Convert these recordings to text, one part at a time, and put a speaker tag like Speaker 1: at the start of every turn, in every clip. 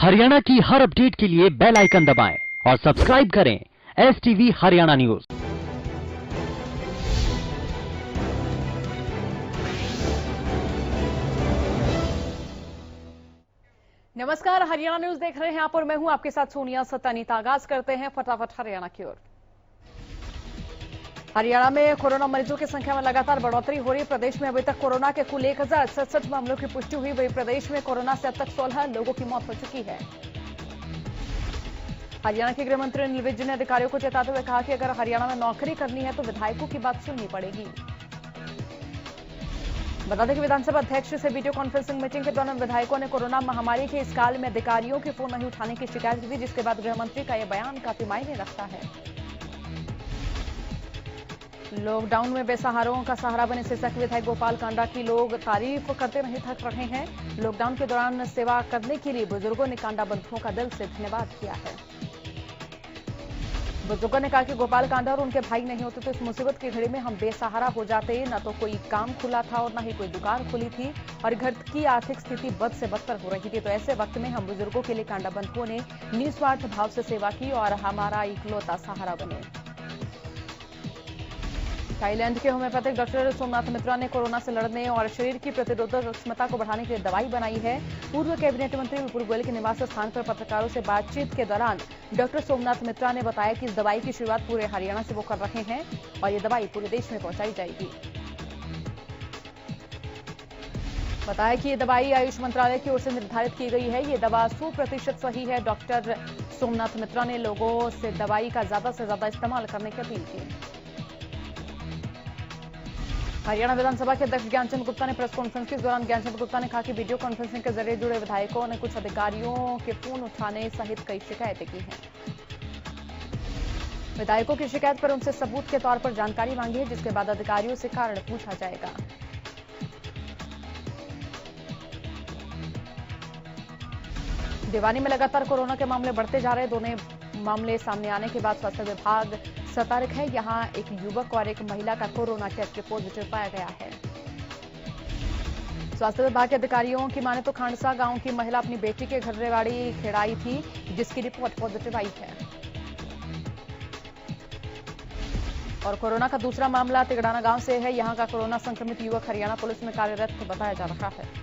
Speaker 1: हरियाणा की हर अपडेट के लिए बेल आइकन दबाएं और सब्सक्राइब करें STV हरियाणा न्यूज।
Speaker 2: नमस्कार, हरियाणा न्यूज देख रहे हैं आप और मैं हूं आपके साथ सोनिया सत्तानीत। आगाज करते हैं फटाफट हरियाणा की ओर। हरियाणा में कोरोना मरीजों की संख्या में लगातार बढ़ोतरी हो रही है। प्रदेश में अभी तक कोरोना के कुल 1067 मामलों की पुष्टि हुई। वहीं प्रदेश में कोरोना से अब तक 16 लोगों की मौत हो चुकी है। हरियाणा के गृह मंत्री अनिल विज ने अधिकारियों को चेताते हुए कहा कि अगर हरियाणा में नौकरी करनी है तो विधायकों की बात सुननी पड़ेगी। बता दें कि विधानसभा अध्यक्ष से वीडियो कॉन्फ्रेंसिंग मीटिंग के दौरान विधायकों ने कोरोना महामारी के इस काल में अधिकारियों के फोन नहीं उठाने की शिकायत की थी, जिसके बाद गृह मंत्री का यह बयान काफी मायने रखता है। लॉकडाउन में बेसहारों का सहारा बने सिरसा के विधायक गोपाल कांडा की लोग तारीफ करते नहीं थक रहे हैं। लॉकडाउन के दौरान सेवा करने के लिए बुजुर्गों ने कांडा बंधुओं का दिल से धन्यवाद किया है। बुजुर्गों ने कहा कि गोपाल कांडा और उनके भाई नहीं होते तो इस मुसीबत की घड़ी में हम बेसहारा हो जाते। न तो कोई काम खुला था और न ही कोई दुकान खुली थी और घर की आर्थिक स्थिति बद से बदतर हो रही थी। तो ऐसे वक्त में हम बुजुर्गों के लिए कांडा बंधुओं ने निस्वार्थ भाव से सेवा की और हमारा इकलौता सहारा बने। थाईलैंड के होम्योपैथिक डॉक्टर सोमनाथ मित्रा ने कोरोना से लड़ने और शरीर की प्रतिरोधक क्षमता को बढ़ाने के लिए दवाई बनाई है। पूर्व कैबिनेट मंत्री विपुल गोयल के निवास स्थान पर पत्रकारों से बातचीत के दौरान डॉक्टर सोमनाथ मित्रा ने बताया कि इस दवाई की शुरुआत पूरे हरियाणा से वो कर रहे हैं और ये दवाई पूरे देश में पहुंचाई जाएगी। बताया कि ये दवाई आयुष मंत्रालय की ओर से निर्धारित की गई है। ये दवा 100% सही है। डॉक्टर सोमनाथ मित्रा ने लोगों से दवाई का ज्यादा से ज्यादा इस्तेमाल करने की अपील की। हरियाणा विधानसभा के अध्यक्ष ज्ञानचंद गुप्ता ने प्रेस कॉन्फ्रेंस के दौरान ज्ञानचंद गुप्ता ने कहा कि वीडियो कॉन्फ्रेंसिंग के जरिए जुड़े विधायकों ने कुछ अधिकारियों के फोन उठाने सहित कई शिकायतें की हैं। विधायकों की शिकायत पर उनसे सबूत के तौर पर जानकारी मांगी है, जिसके बाद अधिकारियों से कारण पूछा जाएगा। भिवानी में लगातार कोरोना के मामले बढ़ते जा रहे। दोनों मामले सामने आने के बाद स्वास्थ्य विभाग सतर्क है। यहां एक युवक और एक महिला का कोरोना टेस्ट पॉजिटिव पाया गया है। स्वास्थ्य विभाग के अधिकारियों की माने तो खांडसा गांव की महिला अपनी बेटी के घर रेवाड़ी खेड़ाई थी, जिसकी रिपोर्ट पॉजिटिव आई है। और कोरोना का दूसरा मामला तिगड़ाना गांव से है। यहां का कोरोना संक्रमित युवक हरियाणा पुलिस में कार्यरत बताया जा रहा है।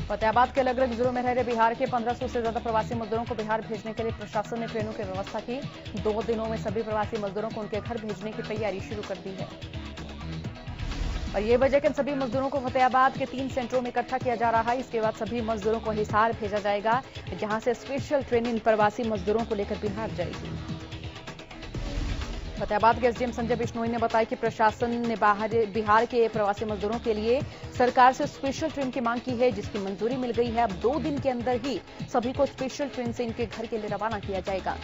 Speaker 2: फतेहाबाद के अलग अलग जिलों में रह रहे बिहार के 1500 से ज्यादा प्रवासी मजदूरों को बिहार भेजने के लिए प्रशासन ने ट्रेनों की व्यवस्था की। 2 दिनों में सभी प्रवासी मजदूरों को उनके घर भेजने की तैयारी शुरू कर दी है। और ये वजह कि इन सभी मजदूरों को फतेहाबाद के 3 सेंटरों में इकट्ठा किया जा रहा है। इसके बाद सभी मजदूरों को हिसार भेजा जाएगा, जहां से स्पेशल ट्रेन इन प्रवासी मजदूरों को लेकर बिहार जाएगी। फतेहाबाद के एसडीएम संजय बिश्नोई ने बताया कि प्रशासन ने बिहार के प्रवासी मजदूरों के लिए सरकार से स्पेशल ट्रेन की मांग की है, जिसकी मंजूरी मिल गई है। अब 2 दिन के अंदर ही सभी को स्पेशल ट्रेन से इनके घर के लिए रवाना किया जाएगा।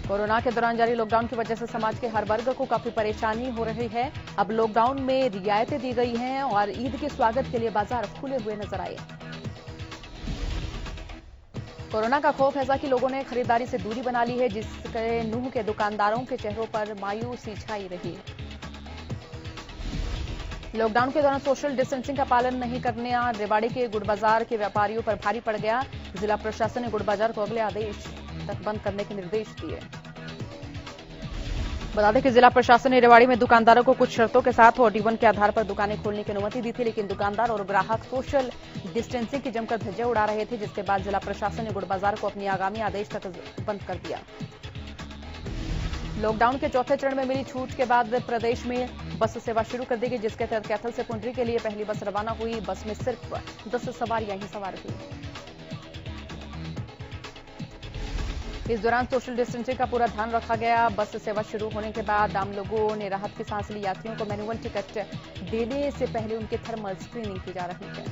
Speaker 2: कोरोना के दौरान जारी लॉकडाउन की वजह से समाज के हर वर्ग को काफी परेशानी हो रही है। अब लॉकडाउन में रियायतें दी गई हैं और ईद के स्वागत के लिए बाजार खुले हुए नजर आए। कोरोना का खौफ ऐसा कि लोगों ने खरीदारी से दूरी बना ली है, जिसके नूह के दुकानदारों के चेहरों पर मायूसी छाई रही। लॉकडाउन के दौरान सोशल डिस्टेंसिंग का पालन नहीं करने रेवाड़ी के गुड़ बाजार के व्यापारियों पर भारी पड़ गया। जिला प्रशासन ने गुड़ बाजार को अगले आदेश तक बंद करने के निर्देश दिए। बता दें कि जिला प्रशासन ने रेवाड़ी में दुकानदारों को कुछ शर्तों के साथ OD1 के आधार पर दुकानें खोलने की अनुमति दी थी, लेकिन दुकानदार और ग्राहक सोशल डिस्टेंसिंग की जमकर धज्जे उड़ा रहे थे, जिसके बाद जिला प्रशासन ने गुड़ बाजार को अपनी आगामी आदेश तक बंद कर दिया। लॉकडाउन के चौथे चरण में मिली छूट के बाद प्रदेश में बस सेवा शुरू कर दी गई, जिसके तहत कैथल से पुंडरी के लिए पहली बस रवाना हुई। बस में सिर्फ 10 सवारियां ही सवार थी। इस दौरान सोशल डिस्टेंसिंग का पूरा ध्यान रखा गया। बस सेवा शुरू होने के बाद आम लोगों ने राहत की सांस ली। यात्रियों को मैनुअल टिकट देने से पहले उनकी थर्मल स्क्रीनिंग की जा रही है।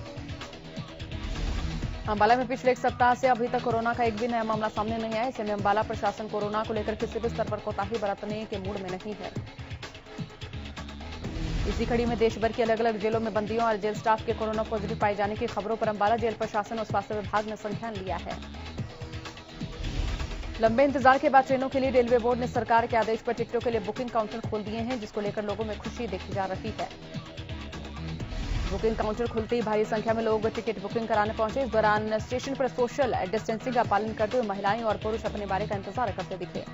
Speaker 2: अंबाला में पिछले 1 सप्ताह से अभी तक कोरोना का एक भी नया मामला सामने नहीं आया। ऐसे में अंबाला प्रशासन कोरोना को लेकर किसी भी स्तर पर कोताही बरतने के मूड में नहीं है। इसी कड़ी में देश भर की अलग अलग जेलों में बंदियों और जेल स्टाफ के कोरोना पॉजिटिव पाए जाने की खबरों पर अंबाला जेल प्रशासन और स्वास्थ्य विभाग ने संज्ञान लिया है। लंबे इंतजार के बाद ट्रेनों के लिए रेलवे बोर्ड ने सरकार के आदेश पर टिकटों के लिए बुकिंग काउंटर खोल दिए हैं, जिसको लेकर लोगों में खुशी देखी जा रही है। बुकिंग काउंटर खुलते ही भारी संख्या में लोग टिकट बुकिंग कराने पहुंचे। इस दौरान स्टेशन पर सोशल डिस्टेंसिंग का पालन करते हुए महिलाएं और पुरुष अपनी बारी का इंतजार करते दिखे।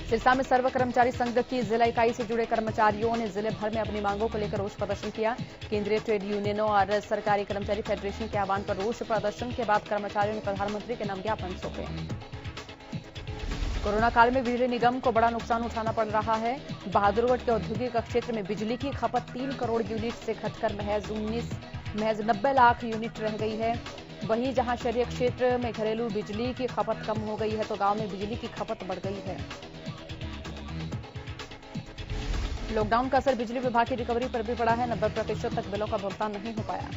Speaker 2: सिरसा में सर्व कर्मचारी संघ की जिला इकाई से जुड़े कर्मचारियों ने जिले भर में अपनी मांगों को लेकर रोष प्रदर्शन किया। केंद्रीय ट्रेड यूनियनों और सरकारी कर्मचारी फेडरेशन के आह्वान पर रोष प्रदर्शन के बाद कर्मचारियों ने प्रधानमंत्री के नाम ज्ञापन सौंपे। कोरोना काल में बिजली निगम को बड़ा नुकसान उठाना पड़ रहा है। बहादुरगढ़ के औद्योगिक क्षेत्र में बिजली की खपत 3 करोड़ यूनिट से घटकर महज 90 लाख यूनिट रह गई है। वहीं जहां शहरी क्षेत्र में घरेलू बिजली की खपत कम हो गई है तो गांव में बिजली की खपत बढ़ गई है। लॉकडाउन का असर बिजली विभाग की रिकवरी पर भी पड़ा है। 90% तक बिलों का भुगतान नहीं हो पाया।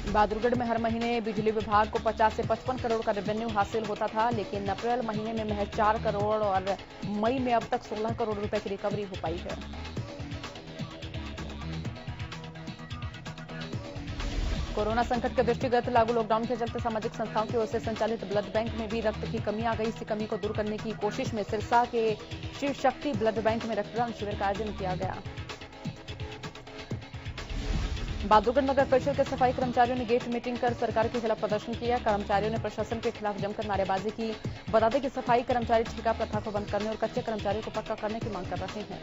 Speaker 2: बहादुरगढ़ में हर महीने बिजली विभाग को 50 से 55 करोड़ का रेवेन्यू हासिल होता था, लेकिन अप्रैल महीने में महज 4 करोड़ और मई में अब तक 16 करोड़ रुपए की रिकवरी हो पाई है। कोरोना संकट के दृष्टिगत लागू लॉकडाउन के चलते सामाजिक संस्थाओं की ओर से संचालित ब्लड बैंक में भी रक्त की कमी आ गई। इसी कमी को दूर करने की कोशिश में सिरसा के शिव शक्ति ब्लड बैंक में रक्तदान शिविर का आयोजन किया गया। बहादुरगढ़ नगर परिषद के सफाई कर्मचारियों ने गेट मीटिंग कर सरकार के खिलाफ प्रदर्शन किया। कर्मचारियों ने प्रशासन के खिलाफ जमकर नारेबाजी की। बता दें कि सफाई कर्मचारी ठेका प्रथा को बंद करने और कच्चे कर्मचारियों को पक्का करने की मांग कर रहे हैं।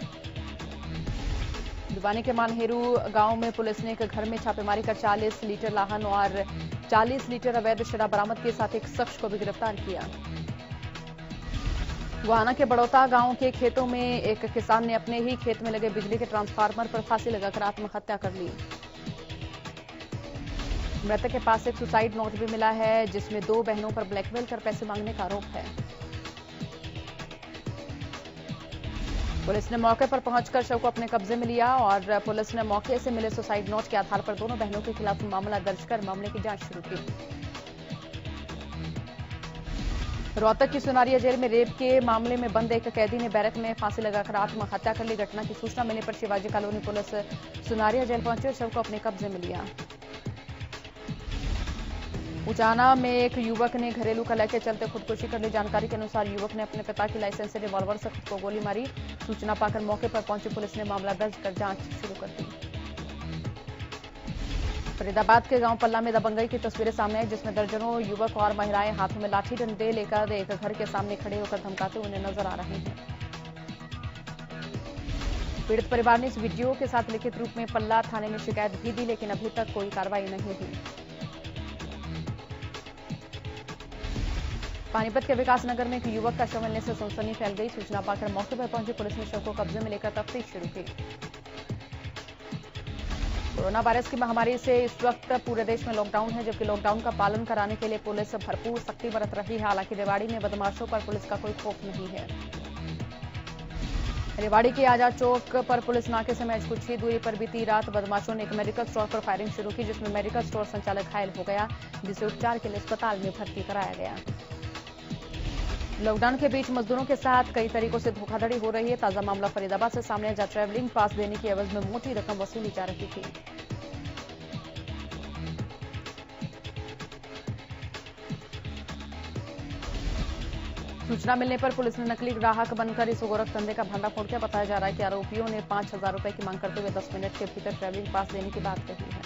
Speaker 2: भिवानी के मानहेरू गांव में पुलिस ने एक घर में छापेमारी कर 40 लीटर लाहन और 40 लीटर अवैध शराब बरामद के साथ एक शख्स को भी गिरफ्तार किया। गोहाना के बड़ौता गांव के खेतों में एक किसान ने अपने ही खेत में लगे बिजली के ट्रांसफार्मर पर फांसी लगाकर आत्महत्या कर ली। मृतक के पास एक सुसाइड नोट भी मिला है, जिसमें 2 बहनों पर ब्लैकमेल कर पैसे मांगने का आरोप है। पुलिस ने मौके पर पहुंचकर शव को अपने कब्जे में लिया और पुलिस ने मौके से मिले सुसाइड नोट के आधार पर दोनों बहनों के खिलाफ मामला दर्ज कर मामले की जांच शुरू की। रोहतक की सुनारिया जेल में रेप के मामले में बंद एक कैदी ने बैरक में फांसी लगाकर आत्महत्या कर ली। घटना की सूचना मिलने पर Shivaji colony police Sunaria jail पहुंची और शव को अपने कब्जे में लिया। उचाना में एक युवक ने घरेलू कलह के चलते खुदकुशी कर ली। जानकारी के अनुसार युवक ने अपने पिता की लाइसेंस से रिवॉल्वर से खुद को गोली मारी। सूचना पाकर मौके पर पहुंची पुलिस ने मामला दर्ज कर जांच शुरू कर दी। फरीदाबाद के गांव पल्ला में दबंगई की तस्वीरें सामने आई, जिसमें दर्जनों युवक और महिलाएं हाथों में लाठी डंडे लेकर एक घर के सामने खड़े होकर धमकाते हुए नजर आ रहे हैं। पीड़ित परिवार ने इस वीडियो के साथ लिखित रूप में पल्ला थाने में शिकायत भी दी, लेकिन अभी तक कोई कार्रवाई नहीं हुई। पानीपत के विकास नगर में एक युवक का शव मिलने से सनसनी फैल गई। सूचना पाकर मौके पर पहुंची पुलिस ने शव को कब्जे में लेकर तफ्तीश शुरू की। कोरोना वायरस की महामारी से इस वक्त पूरे देश में लॉकडाउन है, जबकि लॉकडाउन का पालन कराने के लिए पुलिस भरपूर सख्ती बरत रही है। हालांकि रेवाड़ी में बदमाशों पर पुलिस का कोई खौफ नहीं है। रेवाड़ी के आजाद चौक पर पुलिस नाके से महज कुछ ही दूरी पर बीती रात बदमाशों ने एक मेडिकल स्टोर पर फायरिंग शुरू की, जिसमें मेडिकल स्टोर संचालक घायल हो गया, जिसे उपचार के लिए अस्पताल में भर्ती कराया गया। लॉकडाउन के बीच मजदूरों के साथ कई तरीकों से धोखाधड़ी हो रही है। ताजा मामला फरीदाबाद से सामने, जहां ट्रैवलिंग पास देने की एवज में मोटी रकम वसूली जा रही थी। सूचना मिलने पर पुलिस ने नकली ग्राहक बनकर इस गोरख धंधे का भंडाफोड़ किया। बताया जा रहा है कि आरोपियों ने 5,000 रुपए की मांग करते हुए 10 मिनट के भीतर ट्रैवलिंग पास देने की बात कही है।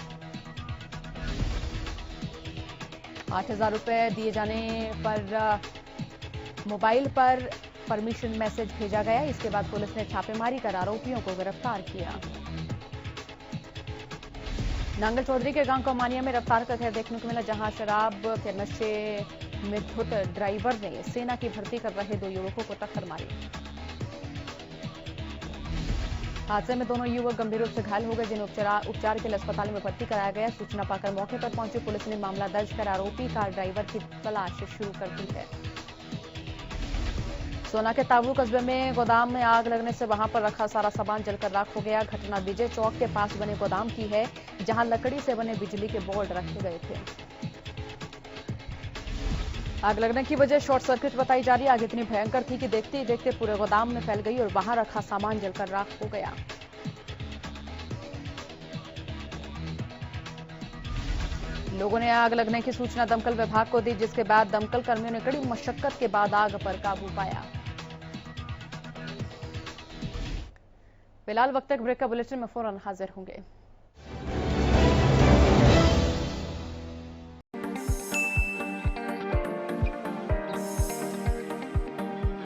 Speaker 2: 8,000 रुपए दिए जाने पर मोबाइल पर परमिशन मैसेज भेजा गया। इसके बाद पुलिस ने छापेमारी कर आरोपियों को गिरफ्तार किया। नांगल चौधरी के गांव कमानिया में रफ्तार का कहर देखने को मिला, जहां शराब के नशे में धुत ड्राइवर ने सेना की भर्ती कर रहे 2 युवकों को टक्कर मारी। हादसे में दोनों युवक गंभीर रूप से घायल हो गए, जिन्हें उपचार के लिए अस्पताल में भर्ती कराया गया। सूचना पाकर मौके पर पहुंची पुलिस ने मामला दर्ज कर आरोपी कार ड्राइवर की तलाश शुरू कर दी है। सोना के ताबू कस्बे में गोदाम में आग लगने से वहां पर रखा सारा सामान जलकर राख हो गया। घटना विजय चौक के पास बने गोदाम की है, जहां लकड़ी से बने बिजली के बोर्ड रखे गए थे। आग लगने की वजह शॉर्ट सर्किट बताई जा रही है। आग इतनी भयंकर थी कि देखते ही देखते पूरे गोदाम में फैल गई और वहां रखा सामान जलकर राख हो गया। लोगों ने आग लगने की सूचना दमकल विभाग को दी, जिसके बाद दमकल कर्मियों ने कड़ी मशक्कत के बाद आग पर काबू पाया। फिलहाल वक्त तक ब्रेक का बुलेटिन में फौरन हाजिर होंगे।